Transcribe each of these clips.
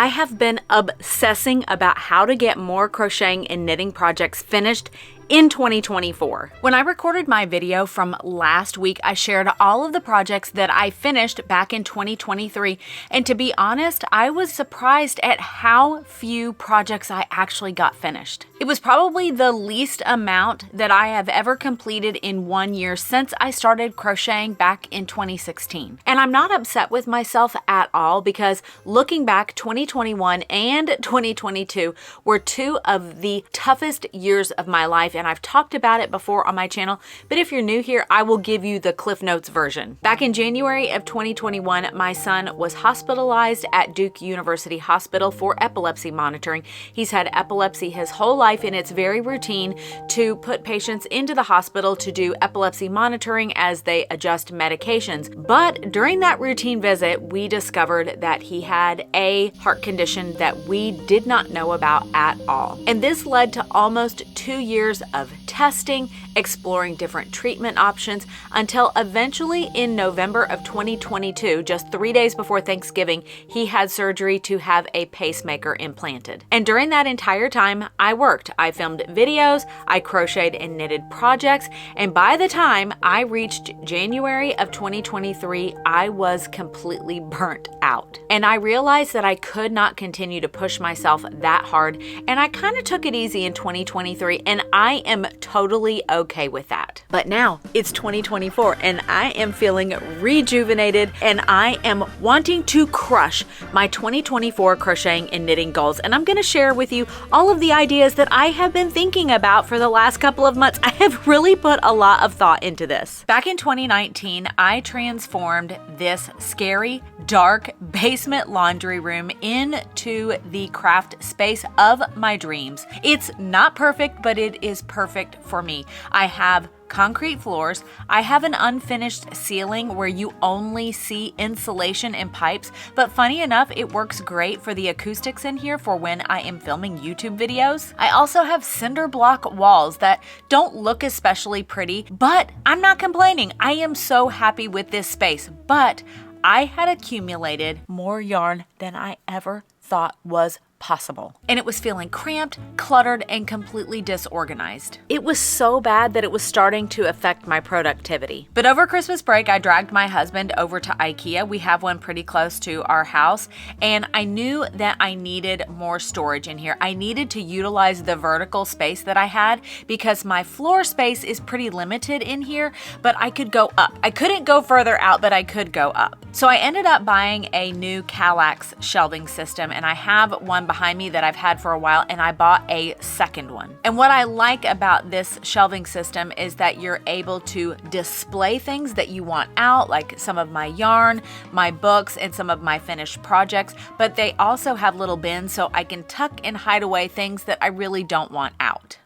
I have been obsessing about how to get more crocheting and knitting projects finished in 2024. When I recorded my video from last week, I shared all of the projects that I finished back in 2023, and to be honest, I was surprised at how few projects I actually got finished. It was probably the least amount that I have ever completed in 1 year since I started crocheting back in 2016. And I'm not upset with myself at all, because looking back, 2021 and 2022 were two of the toughest years of my life, and I've talked about it before on my channel, but if you're new here, I will give you the Cliff Notes version. Back in January of 2021, my son was hospitalized at Duke University Hospital for epilepsy monitoring. He's had epilepsy his whole life, and it's very routine to put patients into the hospital to do epilepsy monitoring as they adjust medications. But during that routine visit, we discovered that he had a heart condition that we did not know about at all. And this led to almost 2 years of testing, exploring different treatment options, until eventually in November of 2022, just 3 days before Thanksgiving, he had surgery to have a pacemaker implanted. And during that entire time, I worked. I filmed videos, I crocheted and knitted projects, and by the time I reached January of 2023, I was completely burnt out. And I realized that I could not continue to push myself that hard, and I kind of took it easy in 2023, and I am totally okay with that. But now it's 2024, and I am feeling rejuvenated, and I am wanting to crush my 2024 crocheting and knitting goals. And I'm going to share with you all of the ideas that I have been thinking about for the last couple of months. I have really put a lot of thought into this. Back in 2019, I transformed this scary, dark basement laundry room into the craft space of my dreams. It's not perfect, but it is perfect for me. I have concrete floors. I have an unfinished ceiling where you only see insulation and pipes, but funny enough, it works great for the acoustics in here for when I am filming YouTube videos. I also have cinder block walls that don't look especially pretty, but I'm not complaining. I am so happy with this space, but I had accumulated more yarn than I ever thought was possible. And it was feeling cramped, cluttered, and completely disorganized. It was so bad that it was starting to affect my productivity. But over Christmas break, I dragged my husband over to IKEA. We have one pretty close to our house, and I knew that I needed more storage in here. I needed to utilize the vertical space that I had because my floor space is pretty limited in here, but I could go up. I couldn't go further out, but I could go up. So I ended up buying a new Kallax shelving system, and I have one behind me that I've had for a while, and I bought a second one. And what I like about this shelving system is that you're able to display things that you want out, like some of my yarn, my books, and some of my finished projects, but they also have little bins so I can tuck and hide away things that I really don't want out.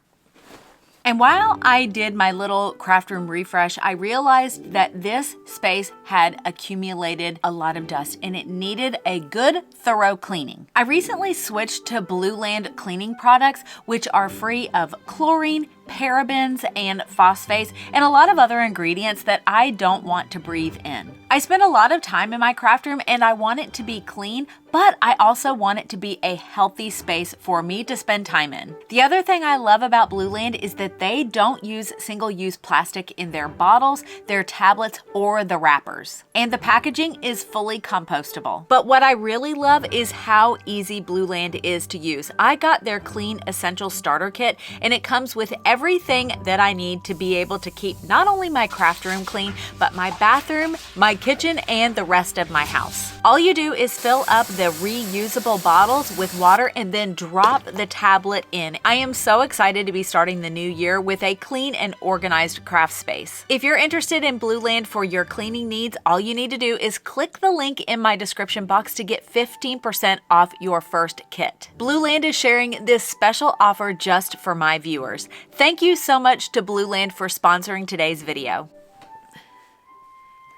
And while I did my little craft room refresh, I realized that this space had accumulated a lot of dust and it needed a good, thorough cleaning. I recently switched to Blueland cleaning products, which are free of chlorine, parabens, and phosphates, and a lot of other ingredients that I don't want to breathe in. I spend a lot of time in my craft room and I want it to be clean, but I also want it to be a healthy space for me to spend time in. The other thing I love about Blueland is that they don't use single-use plastic in their bottles, their tablets, or the wrappers. And the packaging is fully compostable. But what I really love is how easy Blueland is to use. I got their Clean Essential Starter Kit, and it comes with everything that I need to be able to keep not only my craft room clean, but my bathroom, my kitchen, and the rest of my house. All you do is fill up the reusable bottles with water and then drop the tablet in. I am so excited to be starting the new year with a clean and organized craft space. If you're interested in Blueland for your cleaning needs, all you need to do is click the link in my description box to get 15% off your first kit. Blueland is sharing this special offer just for my viewers. Thank you so much to Blueland for sponsoring today's video.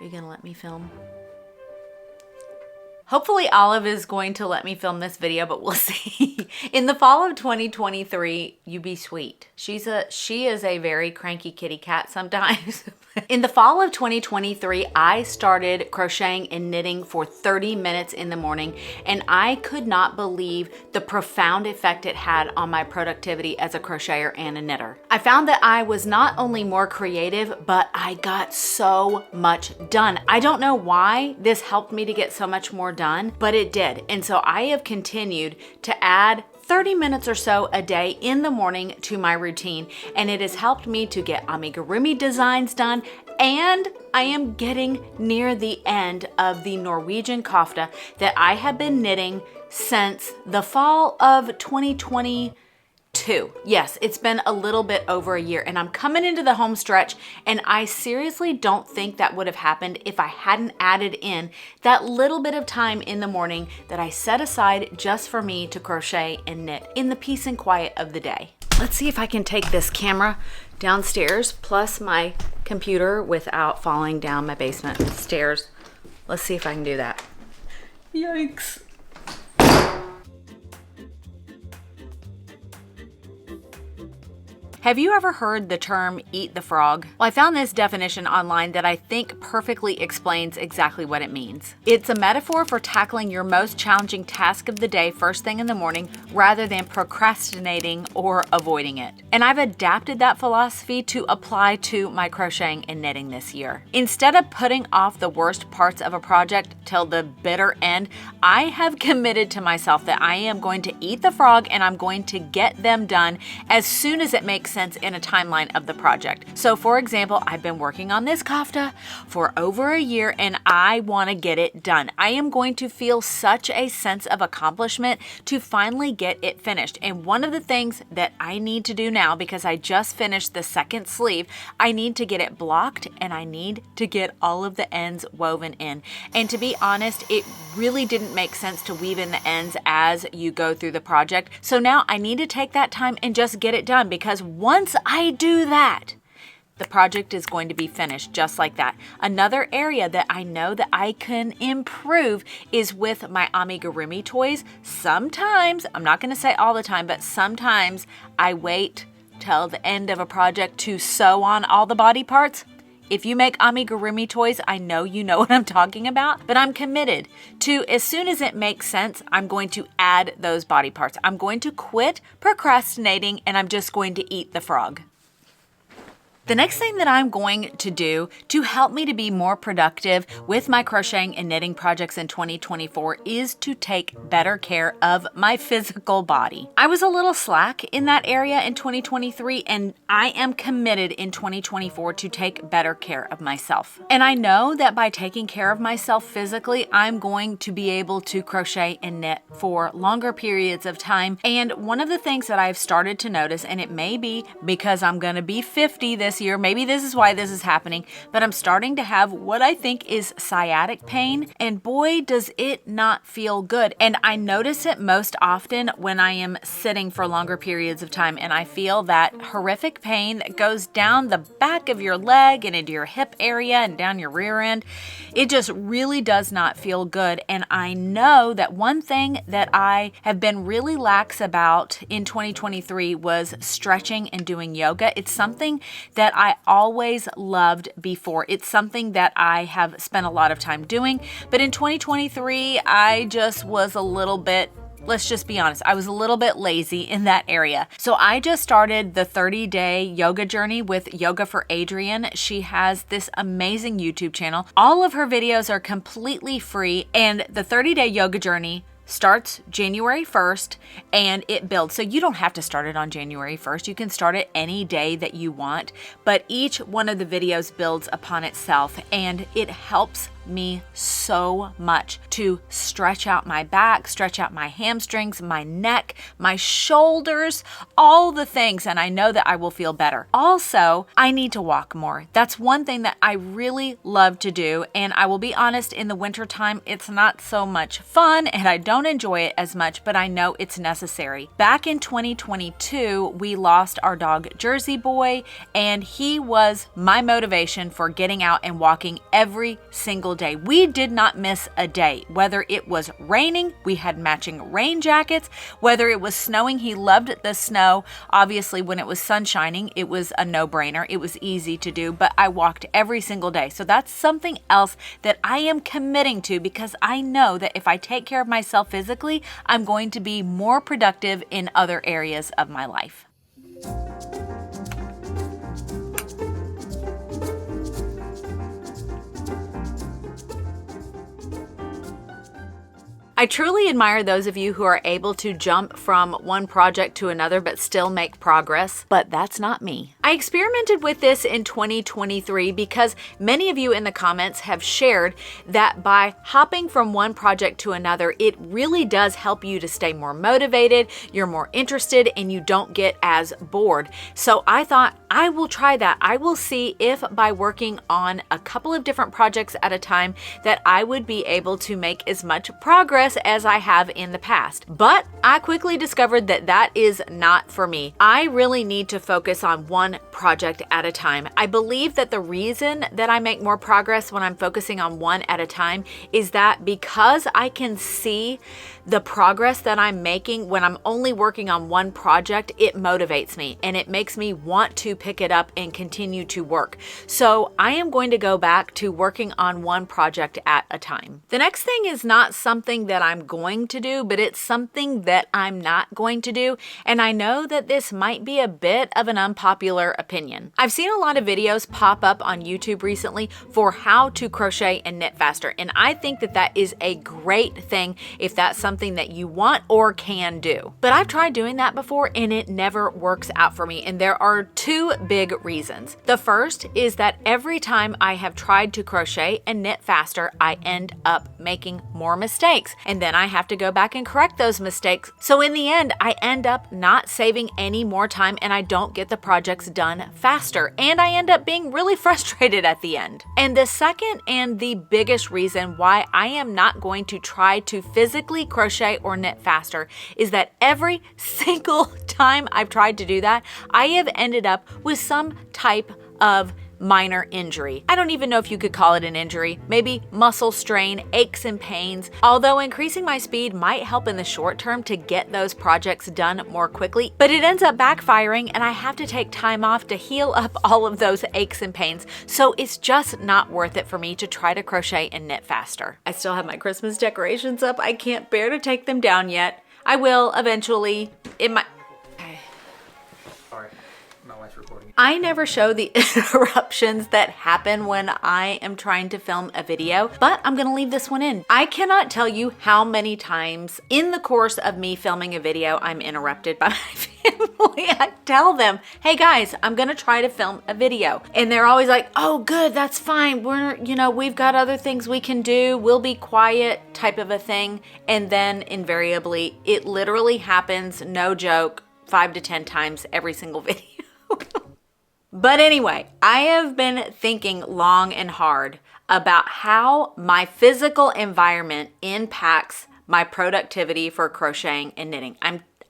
Are you gonna let me film? Hopefully Olive is going to let me film this video, but we'll see. In the fall of 2023, you be sweet. She is a very cranky kitty cat sometimes. In the fall of 2023, I started crocheting and knitting for 30 minutes in the morning, and I could not believe the profound effect it had on my productivity as a crocheter and a knitter. I found that I was not only more creative, but I got so much done. I don't know why this helped me to get so much more done, but it did. And so I have continued to add 30 minutes or so a day in the morning to my routine, and it has helped me to get amigurumi designs done, and I am getting near the end of the Norwegian kofta that I have been knitting since the fall of 2022. Yes, it's been a little bit over a year, and I'm coming into the home stretch, and I seriously don't think that would have happened if I hadn't added in that little bit of time in the morning that I set aside just for me to crochet and knit in the peace and quiet of the day. Let's see if I can take this camera downstairs plus my computer without falling down my basement stairs. Let's see if I can do that. Yikes. Have you ever heard the term eat the frog? Well, I found this definition online that I think perfectly explains exactly what it means. It's a metaphor for tackling your most challenging task of the day first thing in the morning rather than procrastinating or avoiding it. And I've adapted that philosophy to apply to my crocheting and knitting this year. Instead of putting off the worst parts of a project till the bitter end, I have committed to myself that I am going to eat the frog and I'm going to get them done as soon as it makes sense in a timeline of the project. So for example, I've been working on this kofta for over a year and I want to get it done. I am going to feel such a sense of accomplishment to finally get it finished. And one of the things that I need to do now, because I just finished the second sleeve, I need to get it blocked and I need to get all of the ends woven in. And to be honest, it really didn't make sense to weave in the ends as you go through the project. So now I need to take that time and just get it done, because once I do that, the project is going to be finished just like that. Another area that I know that I can improve is with my amigurumi toys. Sometimes, I'm not going to say all the time, but sometimes I wait till the end of a project to sew on all the body parts. If you make amigurumi toys, I know you know what I'm talking about, but I'm committed to, as soon as it makes sense, I'm going to add those body parts. I'm going to quit procrastinating and I'm just going to eat the frog. The next thing that I'm going to do to help me to be more productive with my crocheting and knitting projects in 2024 is to take better care of my physical body. I was a little slack in that area in 2023, and I am committed in 2024 to take better care of myself. And I know that by taking care of myself physically, I'm going to be able to crochet and knit for longer periods of time. And one of the things that I've started to notice, and it may be because I'm going to be 50 this year, maybe this is why this is happening, but I'm starting to have what I think is sciatic pain, and boy, does it not feel good. And I notice it most often when I am sitting for longer periods of time, and I feel that horrific pain that goes down the back of your leg and into your hip area and down your rear end. It just really does not feel good. And I know that one thing that I have been really lax about in 2023 was stretching and doing yoga. It's something that I always loved before. It's something that I have spent a lot of time doing, but in 2023, I just was a little bit, let's just be honest, I was a little bit lazy in that area. So I just started the 30-day yoga journey with Yoga for Adrienne. She has this amazing YouTube channel. All of her videos are completely free, and the 30-day yoga journey starts January 1st and it builds. So you don't have to start it on January 1st. You can start it any day that you want, but each one of the videos builds upon itself, and it helps me so much to stretch out my back, stretch out my hamstrings, my neck, my shoulders, all the things, and I know that I will feel better. Also, I need to walk more. That's one thing that I really love to do, and I will be honest, in the wintertime, it's not so much fun and I don't enjoy it as much, but I know it's necessary. Back in 2022, we lost our dog Jersey Boy, and he was my motivation for getting out and walking every single day. We did not miss a day. Whether it was raining, we had matching rain jackets. Whether it was snowing, he loved the snow. Obviously, when it was sun shining, it was a no-brainer. It was easy to do, but I walked every single day. So that's something else that I am committing to, because I know that if I take care of myself physically, I'm going to be more productive in other areas of my life. I truly admire those of you who are able to jump from one project to another but still make progress, but that's not me. I experimented with this in 2023 because many of you in the comments have shared that by hopping from one project to another, it really does help you to stay more motivated, you're more interested, and you don't get as bored. So I thought I will try that. I will see if by working on a couple of different projects at a time that I would be able to make as much progress as I have in the past. But I quickly discovered that that is not for me. I really need to focus on one project at a time. I believe that the reason that I make more progress when I'm focusing on one at a time is that because I can see the progress that I'm making when I'm only working on one project, it motivates me and it makes me want to pick it up and continue to work. So I am going to go back to working on one project at a time. The next thing is not something that I'm going to do, but it's something that I'm not going to do. And I know that this might be a bit of an unpopular opinion. I've seen a lot of videos pop up on YouTube recently for how to crochet and knit faster. And I think that that is a great thing if that's something that you want or can do. But I've tried doing that before and it never works out for me. And there are two big reasons. The first is that every time I have tried to crochet and knit faster, I end up making more mistakes. And then I have to go back and correct those mistakes. So in the end, I end up not saving any more time and I don't get the projects done faster. And I end up being really frustrated at the end. And the second and the biggest reason why I am not going to try to physically crochet or knit faster is that every single time I've tried to do that, I have ended up with some type of minor injury. I don't even know if you could call it an injury, maybe muscle strain, aches and pains. Although increasing my speed might help in the short term to get those projects done more quickly, but it ends up backfiring and I have to take time off to heal up all of those aches and pains. So it's just not worth it for me to try to crochet and knit faster. I still have my Christmas decorations up. I can't bear to take them down yet. I will eventually. I never show the interruptions that happen when I am trying to film a video, but I'm gonna leave this one in. I cannot tell you how many times in the course of me filming a video, I'm interrupted by my family. I tell them, hey guys, I'm gonna try to film a video. And they're always like, oh good, that's fine. We've got other things we can do. We'll be quiet type of a thing. And then invariably, it literally happens, no joke, 5 to 10 times every single video. But anyway, I have been thinking long and hard about how my physical environment impacts my productivity for crocheting and knitting.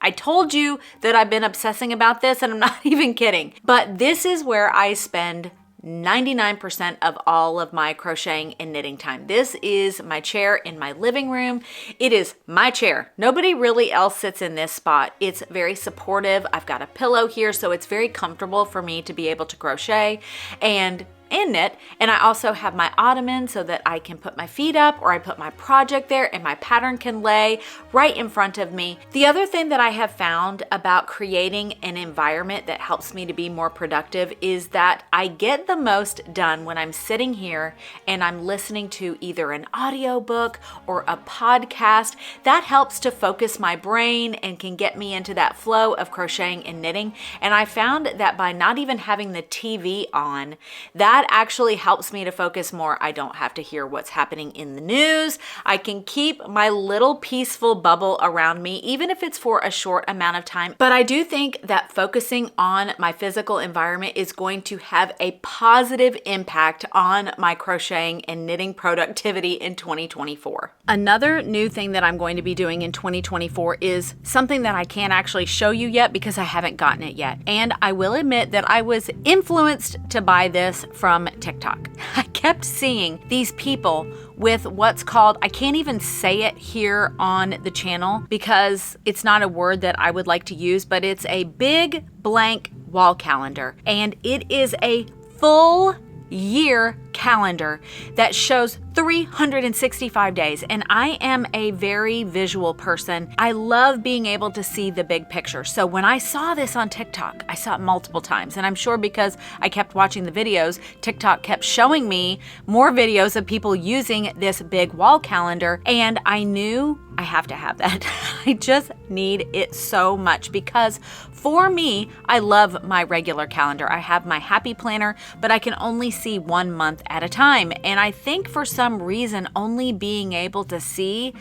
I told you that I've been obsessing about this and I'm not even kidding. But this is where I spend 99% of all of my crocheting and knitting time. This is my chair in my living room. It is my chair. Nobody really else sits in this spot. It's very supportive. I've got a pillow here, so it's very comfortable for me to be able to crochet and knit. And I also have my ottoman so that I can put my feet up, or I put my project there and my pattern can lay right in front of me. The other thing that I have found about creating an environment that helps me to be more productive is that I get the most done when I'm sitting here and I'm listening to either an audiobook or a podcast. That helps to focus my brain and can get me into that flow of crocheting and knitting. And I found that by not even having the TV on, that actually helps me to focus more. I don't have to hear what's happening in the news. I can keep my little peaceful bubble around me, even if it's for a short amount of time. But I do think that focusing on my physical environment is going to have a positive impact on my crocheting and knitting productivity in 2024. Another new thing that I'm going to be doing in 2024 is something that I can't actually show you yet because I haven't gotten it yet. And I will admit that I was influenced to buy this from TikTok. I kept seeing these people with what's called, I can't even say it here on the channel because it's not a word that I would like to use, but it's a big blank wall calendar. And it is a full year calendar that shows 365 days. And I am a very visual person. I love being able to see the big picture. So when I saw this on TikTok, I saw it multiple times. And I'm sure because I kept watching the videos, TikTok kept showing me more videos of people using this big wall calendar. And I knew I have to have that. I just need it so much because for me, I love my regular calendar. I have my happy planner, but I can only see 1 month at a time. And I think for some reason, only being able to see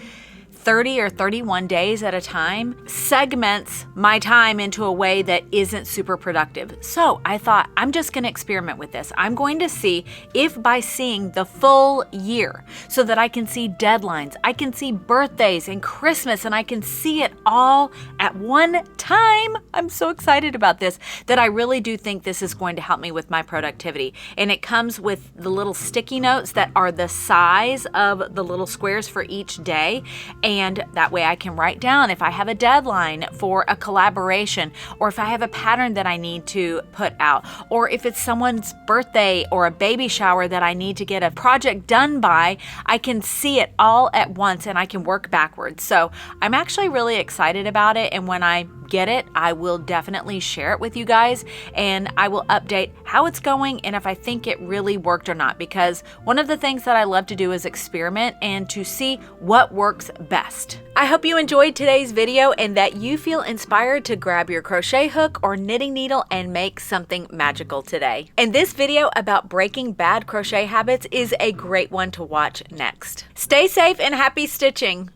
30 or 31 days at a time segments my time into a way that isn't super productive. So I thought, I'm just going to experiment with this. I'm going to see if by seeing the full year so that I can see deadlines, I can see birthdays and Christmas, and I can see it all at one time. I'm so excited about this that I really do think this is going to help me with my productivity. And it comes with the little sticky notes that are the size of the little squares for each day. And that way I can write down if I have a deadline for a collaboration, or if I have a pattern that I need to put out, or if it's someone's birthday or a baby shower that I need to get a project done by, I can see it all at once and I can work backwards. So I'm actually really excited about it. And when I get it, I will definitely share it with you guys, and I will update how it's going and if I think it really worked or not, because one of the things that I love to do is experiment and to see what works best. I hope you enjoyed today's video and that you feel inspired to grab your crochet hook or knitting needle and make something magical today. And this video about breaking bad crochet habits is a great one to watch next. Stay safe and happy stitching!